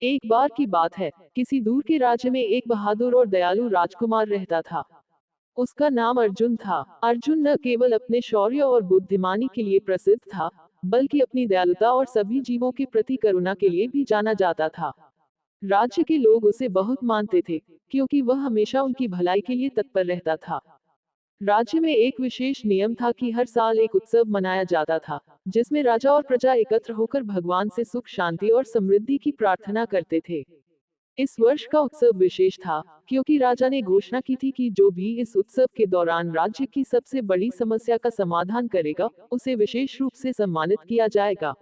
एक बार की बात है, किसी दूर के राज्य में एक बहादुर और दयालु राजकुमार रहता था। उसका नाम अर्जुन था। अर्जुन न केवल अपने शौर्य और बुद्धिमानी के लिए प्रसिद्ध था, बल्कि अपनी दयालुता और सभी जीवों के प्रति करुणा के लिए भी जाना जाता था। राज्य के लोग उसे बहुत मानते थे, क्योंकि वह हमेशा उनकी भलाई के लिए तत्पर रहता था। राज्य में एक विशेष नियम था कि हर साल एक उत्सव मनाया जाता था, जिसमें राजा और प्रजा एकत्र होकर भगवान से सुख शांति और समृद्धि की प्रार्थना करते थे। इस वर्ष का उत्सव विशेष था, क्योंकि राजा ने घोषणा की थी कि जो भी इस उत्सव के दौरान राज्य की सबसे बड़ी समस्या का समाधान करेगा, उसे विशेष रूप से सम्मानित किया जाएगा।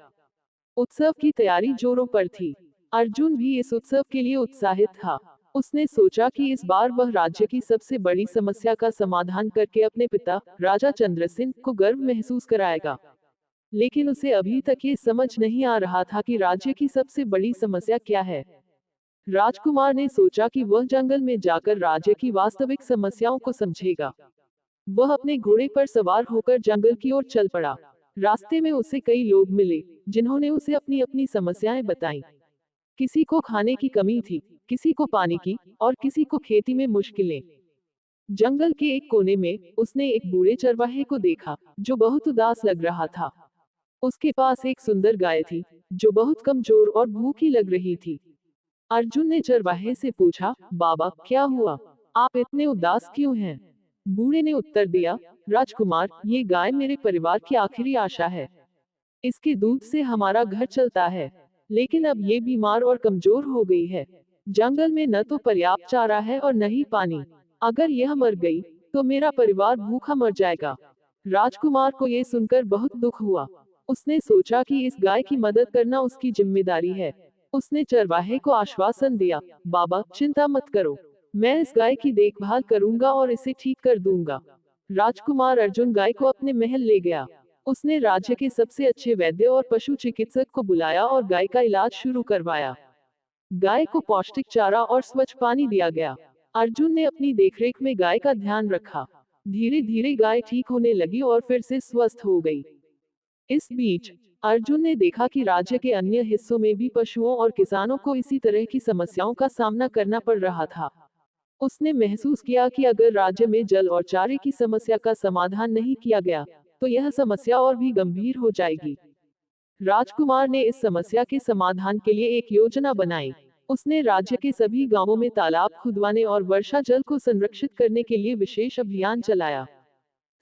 उत्सव की तैयारी जोरों पर थी। अर्जुन भी इस उत्सव के लिए उत्साहित था। उसने सोचा कि इस बार वह राज्य की सबसे बड़ी समस्या का समाधान करके अपने पिता, राजा चंद्रसेन, को गर्व महसूस कराएगा। लेकिन उसे अभी तक ये समझ नहीं आ रहा था कि राज्य की सबसे बड़ी समस्या क्या है। राजकुमार ने सोचा कि वह जंगल में जाकर राज्य की वास्तविक समस्याओं को समझेगा। वह अपने घोड़े पर सवार होकर जंगल की ओर चल पड़ा। रास्ते में उसे कई लोग मिले, जिन्होंने उसे अपनी अपनी समस्याएं बताईं। किसी को खाने की कमी थी, किसी को पानी की, और किसी को खेती में मुश्किलें। जंगल के एक कोने में उसने एक बूढ़े चरवाहे को देखा, जो बहुत उदास लग रहा था। उसके पास एक सुंदर गाय थी, जो बहुत कमजोर और भूखी लग रही थी। अर्जुन ने चरवाहे से पूछा, बाबा, क्या हुआ? आप इतने उदास क्यों हैं? बूढ़े ने उत्तर दिया, राजकुमार, ये गाय मेरे परिवार की आखिरी आशा है। इसके दूध से हमारा घर चलता है। लेकिन अब ये बीमार और कमजोर हो गई है। जंगल में न तो पर्याप्त चारा है और न ही पानी। अगर यह मर गई, तो मेरा परिवार भूखा मर जाएगा। राजकुमार को ये सुनकर बहुत दुख हुआ। उसने सोचा कि इस गाय की मदद करना उसकी जिम्मेदारी है। उसने चरवाहे को आश्वासन दिया, बाबा, चिंता मत करो। मैं इस गाय की देखभाल करूंगा और इसे ठीक कर दूंगा। राजकुमार अर्जुन गाय को अपने महल ले गया। उसने राज्य के सबसे अच्छे वैद्य और पशु चिकित्सक को बुलाया और गाय का इलाज शुरू करवाया। गाय को पौष्टिक चारा और स्वच्छ पानी दिया गया। अर्जुन ने अपनी देखरेख में गाय का ध्यान रखा। धीरे धीरे गाय ठीक होने लगी और फिर से स्वस्थ हो गई। इस बीच अर्जुन ने देखा कि राज्य के अन्य हिस्सों में भी पशुओं और किसानों को इसी तरह की समस्याओं का सामना करना पड़ रहा था। उसने महसूस किया कि अगर राज्य में जल और चारे की समस्या का समाधान नहीं किया गया, तो यह समस्या और भी गंभीर हो जाएगी। राजकुमार ने इस समस्या के समाधान के लिए एक योजना बनाई। उसने राज्य के सभी गांवों में तालाब खुदवाने और वर्षा जल को संरक्षित करने के लिए विशेष अभियान चलाया।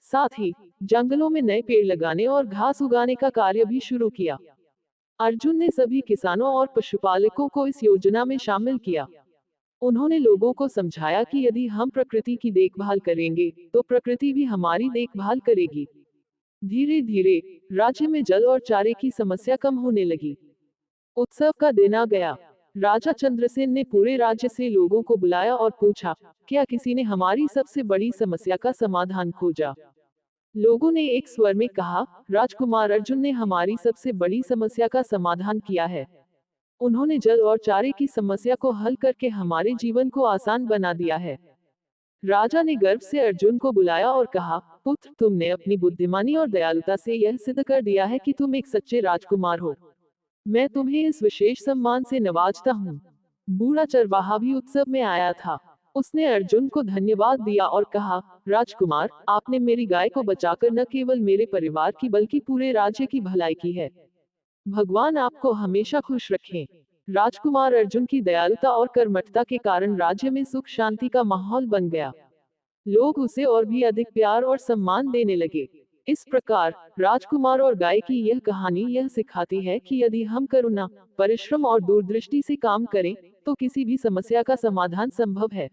साथ ही जंगलों में नए पेड़ लगाने और घास उगाने का कार्य भी शुरू किया। अर्जुन ने सभी किसानों और पशुपालकों को इस योजना में शामिल किया। उन्होंने लोगों को समझाया कि यदि हम प्रकृति की देखभाल करेंगे, तो प्रकृति भी हमारी देखभाल करेगी। धीरे धीरे राज्य में जल और चारे की समस्या कम होने लगी। उत्सव का दिन आ गया। राजा चंद्रसेन ने पूरे राज्य से लोगों को बुलाया और पूछा, क्या किसी ने हमारी सबसे बड़ी समस्या का समाधान खोजा? लोगों ने एक स्वर में कहा, राजकुमार अर्जुन ने हमारी सबसे बड़ी समस्या का समाधान किया है। उन्होंने जल और चारे की समस्या को हल करके हमारे जीवन को आसान बना दिया है। राजा ने गर्व से अर्जुन को बुलाया और कहा, पुत्र, तुमने अपनी बुद्धिमानी और दयालुता से यह सिद्ध कर दिया है कि तुम एक सच्चे राजकुमार हो। मैं तुम्हें इस विशेष सम्मान से नवाजता हूँ। बूढ़ा चरवाहा भी उत्सव में आया था। उसने अर्जुन को धन्यवाद दिया और कहा, राजकुमार, आपने मेरी गाय को बचाकर न केवल मेरे परिवार की बल्कि पूरे राज्य की भलाई की है। भगवान आपको हमेशा खुश रखें। राजकुमार अर्जुन की दयालुता और कर्मठता के कारण राज्य में सुख शांति का माहौल बन गया। लोग उसे और भी अधिक प्यार और सम्मान देने लगे। इस प्रकार राजकुमार और गाय की यह कहानी यह सिखाती है कि यदि हम करुणा, परिश्रम और दूरदृष्टि से काम करें, तो किसी भी समस्या का समाधान संभव है।